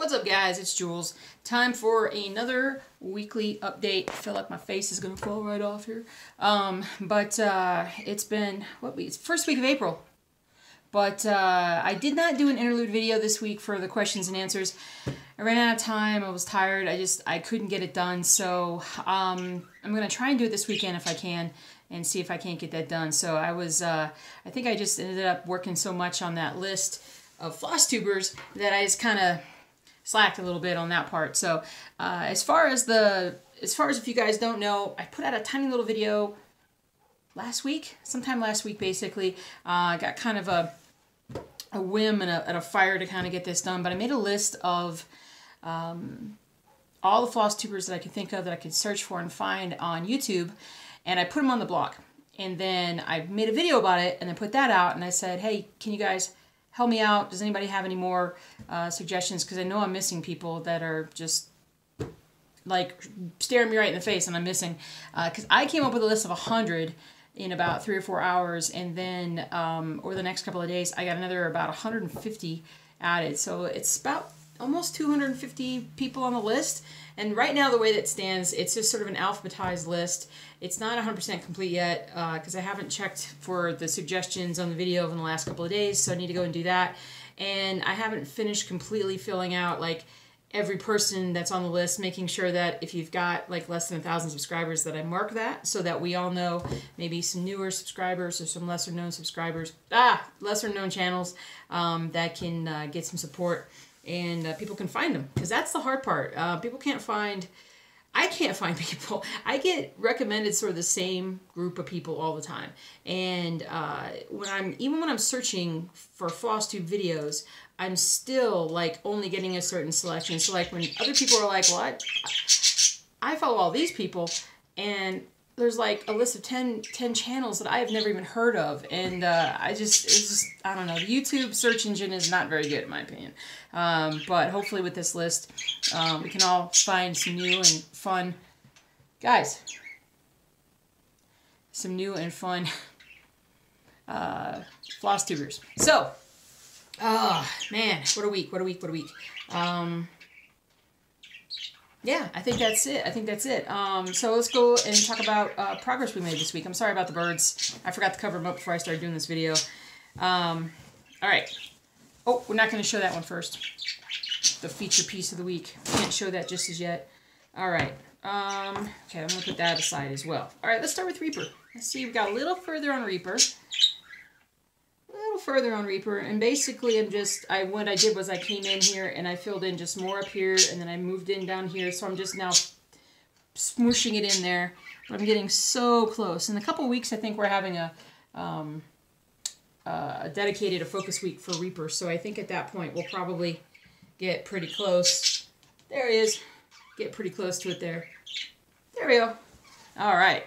What's up, guys? It's Jules. Time for another weekly update. I feel like my face is gonna fall right off here. It's been it's first week of April. But I did not do an interlude video this week for the questions and answers. I ran out of time. I was tired. I couldn't get it done. So I'm gonna try and do it this weekend if I can, and see if I can't get that done. So I think I just ended up working so much on that list of FlossTubers that I just kind of slacked a little bit on that part. So as far as if you guys don't know, I put out a tiny little video sometime last week basically. Got kind of a whim and a fire to kind of get this done, but I made a list of all the FlossTubers that I could think of that I could search for and find on YouTube, and I put them on the blog. And then I made a video about it and then put that out, and I said, hey, can you guys help me out? Does anybody have any more suggestions? Because I know I'm missing people that are just like staring me right in the face, and I'm missing. Because I came up with a list of 100 in about 3 or 4 hours, and then over the next couple of days, I got another about 150 added. So it's about almost 250 people on the list. And right now, the way that it stands, it's just sort of an alphabetized list. It's not 100% complete yet because I haven't checked for the suggestions on the video in the last couple of days, so I need to go and do that. And I haven't finished completely filling out like every person that's on the list, making sure that if you've got like less than 1,000 subscribers, that I mark that so that we all know maybe some newer subscribers or some lesser known subscribers, lesser known channels that can get some support. And people can find them, because that's the hard part. People can't find, I can't find people. I get recommended sort of the same group of people all the time. And even when I'm searching for FlossTube videos, I'm still like only getting a certain selection. So like when other people are like, well, I follow all these people, and there's like a list of 10 channels that I have never even heard of, and I don't know, the YouTube search engine is not very good in my opinion. But hopefully with this list, we can all find some new and fun, guys, some new and fun FlossTubers. So, man, what a week. Yeah, I think that's it. So let's go and talk about progress we made this week. I'm sorry about the birds. I forgot to cover them up before I started doing this video. All right. Oh, we're not going to show that one first. The feature piece of the week. Can't show that just as yet. All right. Okay, I'm going to put that aside as well. All right, let's start with Reaper. Let's see, we got a little further on Reaper. And basically what I did was I came in here and I filled in just more up here, and then I moved in down here, so I'm just now smooshing it in there, but I'm getting so close. In a couple weeks, I think we're having a focus week for Reaper, so I think at that point we'll probably get pretty close. There he is. Get pretty close to it there. There we go. All right.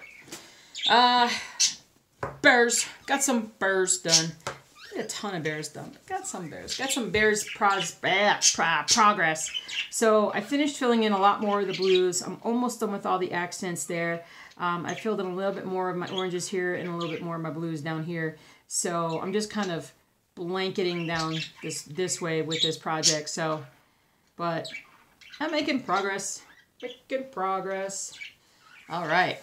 Bears. Got some bears done. A ton of bears done, but got some bears progress. So I finished filling in a lot more of the blues. I'm almost done with all the accents there. I filled in a little bit more of my oranges here and a little bit more of my blues down here. So I'm just kind of blanketing down this way with this project. So, but I'm making progress. All right.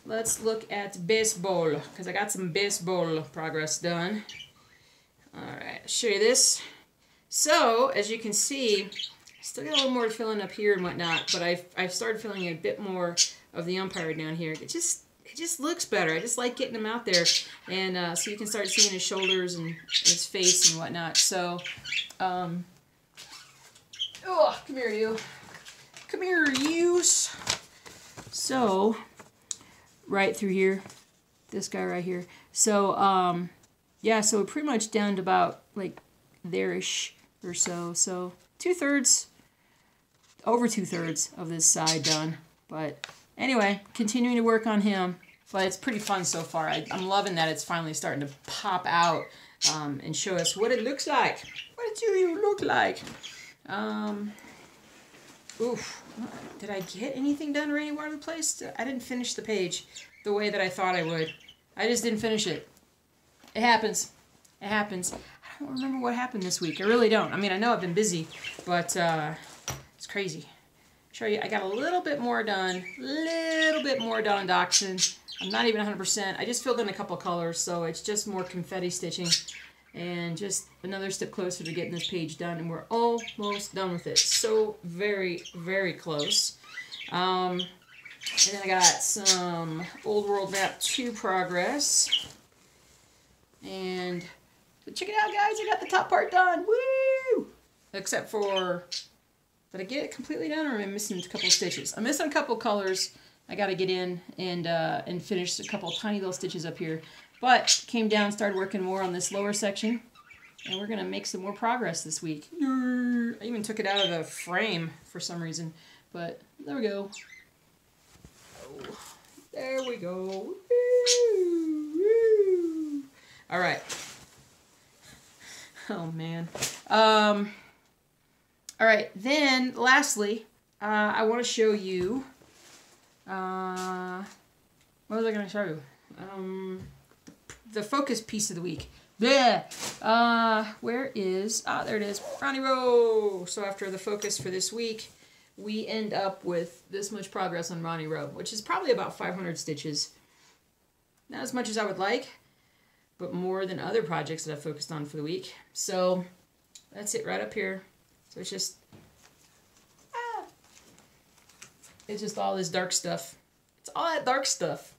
Let's look at baseball, because I got some baseball progress done. Alright, I'll show you this. So, as you can see, I still got a little more to fill in up here and whatnot, but I've started filling in a bit more of the umpire down here. It just looks better. I just like getting him out there, and so you can start seeing his shoulders and his face and whatnot. So, oh, come here, you. Come here, you. So, right through here, this guy right here. So, yeah, so we're pretty much down to about, like, there-ish or so. So, over two-thirds of this side done. But, anyway, continuing to work on him. But it's pretty fun so far. I'm loving that it's finally starting to pop out and show us what it looks like. What do you look like? Oof. Did I get anything done or anywhere in the place? I didn't finish the page the way that I thought I would. I just didn't finish it. It happens. It happens. I don't remember what happened this week. I really don't. I mean, I know I've been busy, but it's crazy. Show you, I got a little bit more done on Dachshund. I'm not even 100%. I just filled in a couple colors, so it's just more confetti stitching. And just another step closer to getting this page done, and we're almost done with it. So very, very close. And then I got some Old World Map 2 progress. And check it out, guys. I got the top part done. Woo! Except for, did I get it completely done, or am I missing a couple of stitches? I'm missing a couple colors. I got to get in and finish a couple tiny little stitches up here. But came down, started working more on this lower section, and we're gonna make some more progress this week. I even took it out of the frame for some reason, but there we go. Oh, there we go. Woo, woo. All right. Oh man. All right. Then, lastly, I want to show you. What was I gonna show you? The focus piece of the week. There. Where is, there it is, Ronnie Rowe. So after the focus for this week, we end up with this much progress on Ronnie Rowe, which is probably about 500 stitches. Not as much as I would like, but more than other projects that I've focused on for the week. So that's it right up here. So it's just, it's just all this dark stuff. It's all that dark stuff.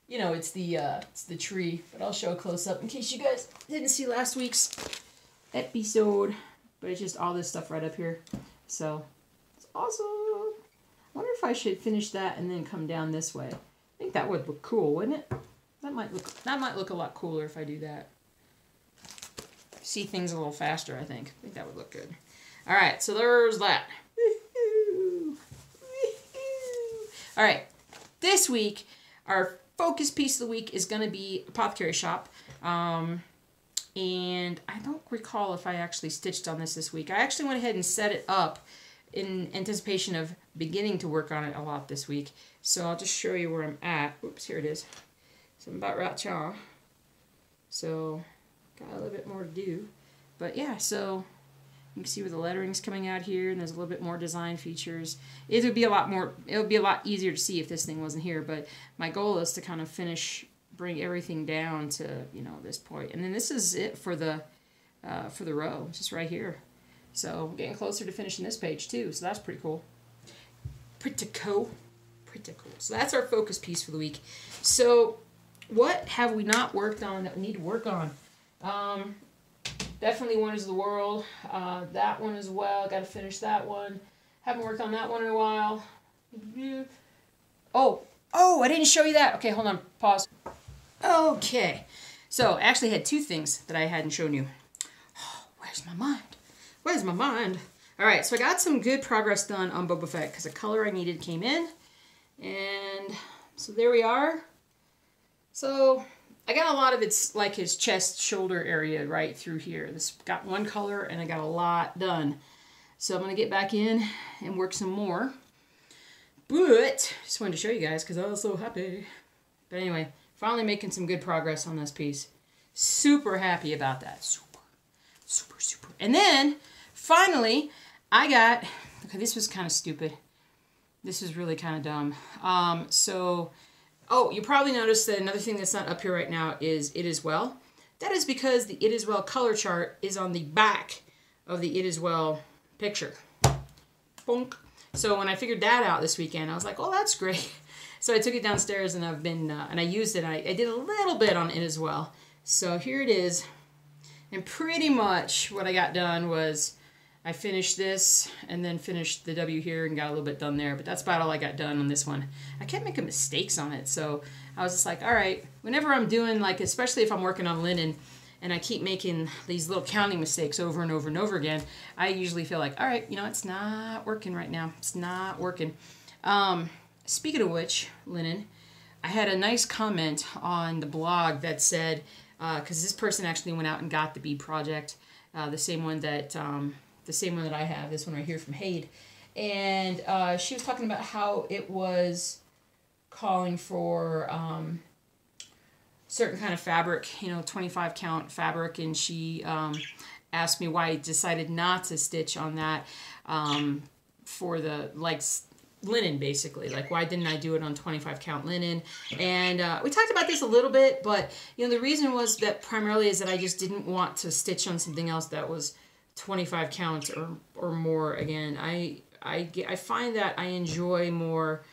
You know, it's the tree, but I'll show a close-up in case you guys didn't see last week's episode. But it's just all this stuff right up here. So, it's awesome. I wonder if I should finish that and then come down this way. I think that would look cool, wouldn't it? That might look a lot cooler if I do that. See things a little faster, I think. I think that would look good. Alright, so there's that. Alright, this week, our focus piece of the week is going to be Apothecary Shop. And I don't recall if I actually stitched on this week. I actually went ahead and set it up in anticipation of beginning to work on it a lot this week. So I'll just show you where I'm at. Oops, here it is. So I'm about right here. So got a little bit more to do. But yeah, so you can see where the lettering's coming out here, and there's a little bit more design features. It would be a lot easier to see if this thing wasn't here, but my goal is to kind of bring everything down to, you know, this point. And then this is it for the row, just right here. So I'm getting closer to finishing this page too, so that's pretty cool. Pretty cool. So that's our focus piece for the week. So what have we not worked on that we need to work on? Definitely Wonders of the World. That one as well. Got to finish that one. Haven't worked on that one in a while. Oh, I didn't show you that. Okay, hold on. Pause. Okay. So, I actually had two things that I hadn't shown you. Oh, where's my mind? Where's my mind? Alright, so I got some good progress done on Boba Fett because the color I needed came in. And so there we are. So I got a lot of it's like his chest, shoulder area right through here. This got one color and I got a lot done. So I'm going to get back in and work some more. But just wanted to show you guys because I was so happy. But anyway, finally making some good progress on this piece. Super happy about that. Super. And then finally I got, okay, this was kind of stupid. This is really kind of dumb. Oh, you probably noticed that another thing that's not up here right now is It Is Well. That is because the It Is Well color chart is on the back of the It Is Well picture. Bonk. So when I figured that out this weekend, I was like, oh, that's great. So I took it downstairs and I've been, and I used it. I did a little bit on It Is Well. So here it is. And pretty much what I got done was I finished this and then finished the W here and got a little bit done there. But that's about all I got done on this one. I kept making mistakes on it. So I was just like, all right, whenever I'm doing, like, especially if I'm working on linen and I keep making these little counting mistakes over and over and over again, I usually feel like, all right, you know, it's not working right now. It's not working. Speaking of which, linen, I had a nice comment on the blog that said, because this person actually went out and got the bead project, the same one that I have, this one right here from Hade. And she was talking about how it was calling for certain kind of fabric, you know, 25 count fabric, and she asked me why I decided not to stitch on that for the, like, linen, basically. Like, why didn't I do it on 25 count linen? And we talked about this a little bit, but, you know, the reason was that primarily is that I just didn't want to stitch on something else that was 25 counts or more. Again, I find that I enjoy more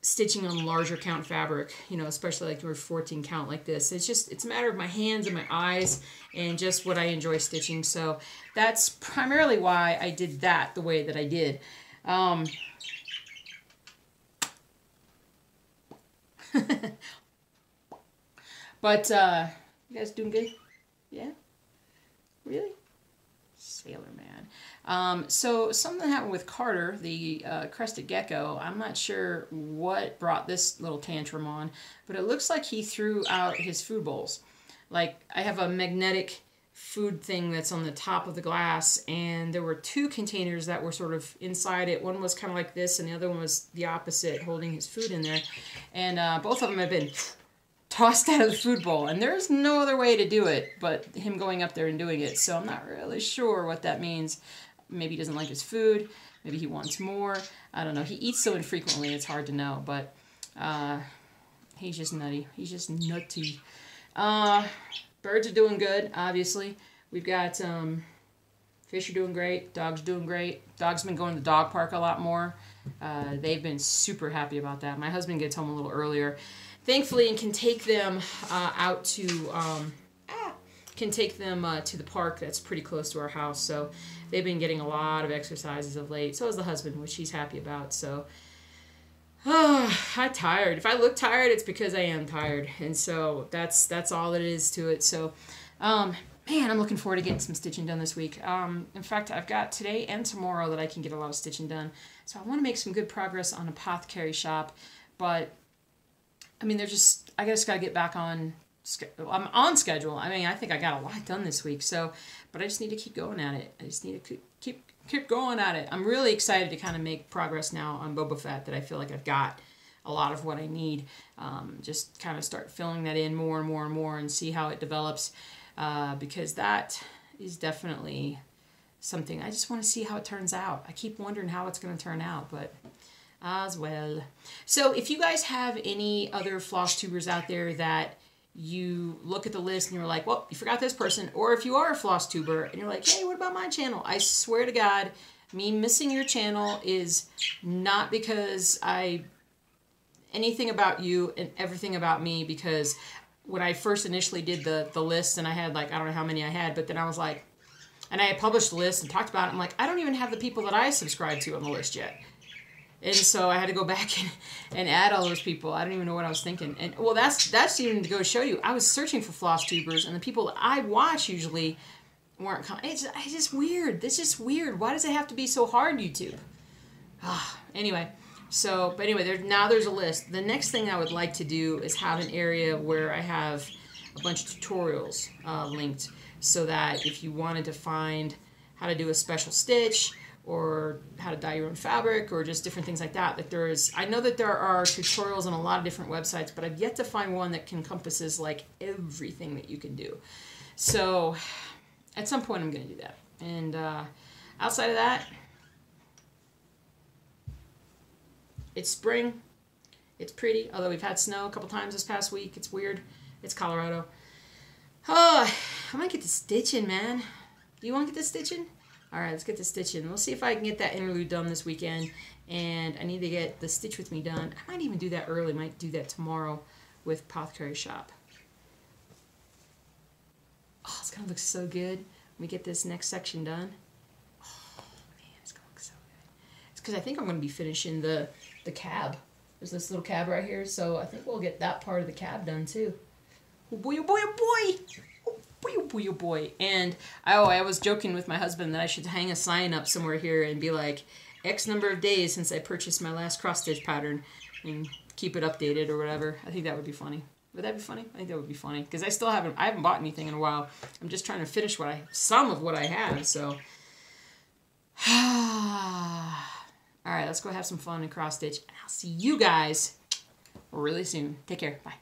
stitching on larger count fabric, you know, especially like your 14 count like this. It's a matter of my hands and my eyes and just what I enjoy stitching. So that's primarily why I did that the way that I did. But you guys doing good? Yeah? Really? Sailor Man. So something happened with Carter, the crested gecko. I'm not sure what brought this little tantrum on, but it looks like he threw out his food bowls. Like, I have a magnetic food thing that's on the top of the glass, and there were two containers that were sort of inside it. One was kind of like this, and the other one was the opposite, holding his food in there. And both of them have been tossed out of the food bowl, and there's no other way to do it but him going up there and doing it. So I'm not really sure what that means. Maybe he doesn't like his food. Maybe he wants more. I don't know. He eats so infrequently, it's hard to know, but he's just nutty. He's just nutty. Birds are doing good, obviously. We've got fish are doing great. Dogs doing great. Dog's been going to the dog park a lot more. They've been super happy about that. My husband gets home a little earlier, thankfully, and can take them out to to the park that's pretty close to our house. So they've been getting a lot of exercises of late. So is the husband, which he's happy about. So I'm tired. If I look tired, it's because I am tired, and so that's all it is to it. So man, I'm looking forward to getting some stitching done this week. In fact, I've got today and tomorrow that I can get a lot of stitching done. So I want to make some good progress on Apothecary Shop, but I mean, I just got to get back on. I'm on schedule. I mean, I think I got a lot done this week. So, but I just need to keep going at it. I just need to keep going at it. I'm really excited to kind of make progress now on Boba Fett. That I feel like I've got a lot of what I need. Just kind of start filling that in more and more and more, and see how it develops. Because that is definitely something I just want to see how it turns out. I keep wondering how it's going to turn out, but as well. So if you guys have any other floss tubers out there that you look at the list and you're like, well, you forgot this person, or if you are a floss tuber and you're like, hey, what about my channel? I swear to God, me missing your channel is not because anything about you and everything about me, because when I first initially did the list, and I had like, I don't know how many I had, but then I was like, and I had published the list and talked about it, I'm like, I don't even have the people that I subscribed to on the list yet. And so I had to go back and add all those people. I don't even know what I was thinking. And well, that's even to go show you. I was searching for floss tubers, and the people that I watch usually weren't. It's just weird. It's just weird. Why does it have to be so hard, YouTube? Anyway. So, but anyway, there's a list. The next thing I would like to do is have an area where I have a bunch of tutorials linked, so that if you wanted to find how to do a special stitch, or how to dye your own fabric, or just different things like that, I know that there are tutorials on a lot of different websites, but I've yet to find one that encompasses like everything that you can do. So at some point I'm going to do that. And outside of that, it's spring. It's pretty, although we've had snow a couple times this past week. It's weird. It's Colorado. Oh, I might get to stitching, man. Do you want to get to stitching? All right, let's get to stitching. We'll see if I can get that interlude done this weekend. And I need to get the Stitch With Me done. I might even do that early. Might do that tomorrow with Apothecary Shop. Oh, it's going to look so good when we get this next section done. Oh, man, it's going to look so good. It's because I think I'm going to be finishing the cab. There's this little cab right here, so I think we'll get that part of the cab done too. Oh boy, oh boy, oh boy! Oh boy, oh boy, oh boy. And I was joking with my husband that I should hang a sign up somewhere here and be like, X number of days since I purchased my last cross-stitch pattern, and keep it updated or whatever. I think that would be funny. Would that be funny? I think that would be funny, because I haven't bought anything in a while. I'm just trying to finish some of what I have, so. All right, let's go have some fun and cross-stitch, and I'll see you guys really soon. Take care. Bye.